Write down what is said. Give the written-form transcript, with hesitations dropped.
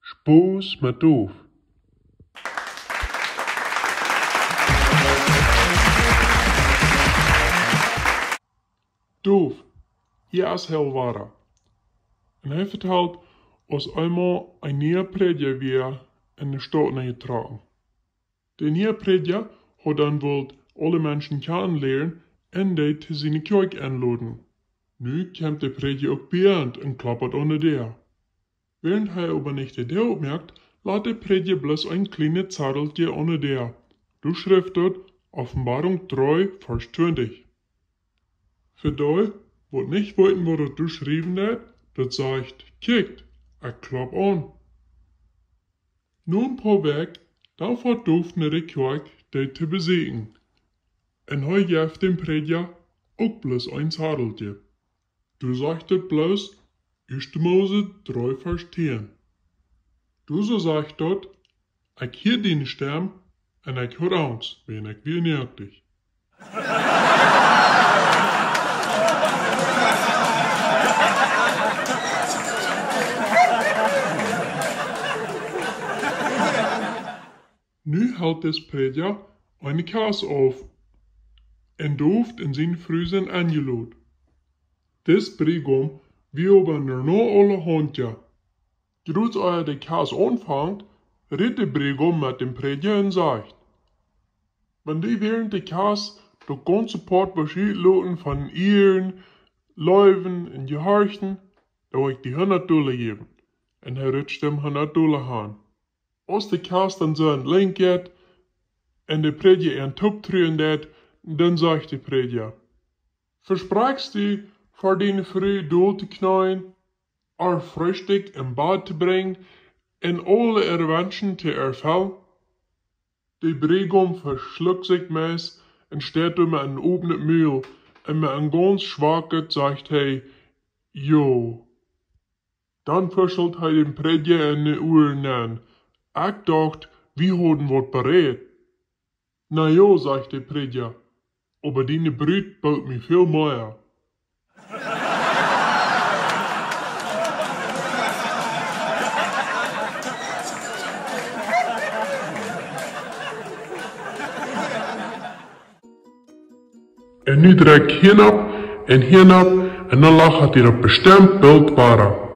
Spoes met doof. Doof, ja is heel waar. En hij vertelt ons eenmaal een nieuwe predje weer in de stad neergetrokken. De nieuwe predje had dan wohl alle mensen kennenlernen en die te zijn kerk aanladen. Nu komt de predje ook beëindigd en klappert onder der. Während hij aber nicht de deur opmerkt, laat de predje bloß ein kleines Zadeltje onder der. Du schriftet Offenbarung 3, Vers 20. Für die, wo nicht wollten, wo das du schrieben hat, das sagt, kijkt, ik klap an. Nun paar Weg, da fährt Doof naar de kerk, die te bezieken. En hij geeft dem predja ook bloß ein Zadeltje. Du sagt het bloß, 1. Mose 3, Vers 10. Du so sagt dort, ik hier die stem, en ik hoor Angst, wenn ik weer nerdig. Nu hält des predja eine Kaas auf, en Doof in zijn Früsen angeloot. Des Bregom wie aber nur noch alle Handja. Geduld de Kaas anfangt, redt de Bregom mit dem predja en sagt. Wenn die während de Kaas de ganze Part verschieden loten von Ehren, Läuven en Gehorchten, da will ich die 100 Dollar geben. En hij rutscht dem 100 Dollar aan. Als de Kaas dan zo aan het link gaat, en de predja een top truen dat, dan zegt de predja, verspreekst du voor die vrije doel te knaaien, er frühstück in bad te brengen, en alle wensen te ervullen? De Bregom verschluckt sich meest, en steht met een openen muil, en met een ganz schwaket zegt hij, jo. Dan puschelt hij den predja in de oren aan. Ik dacht, wie hadden wat bereid. Na jo, zegt de predja, aber die Brut baut mir viel mehr. En nu draai ik hinab, en dan lacht hij op bestemd beeld para.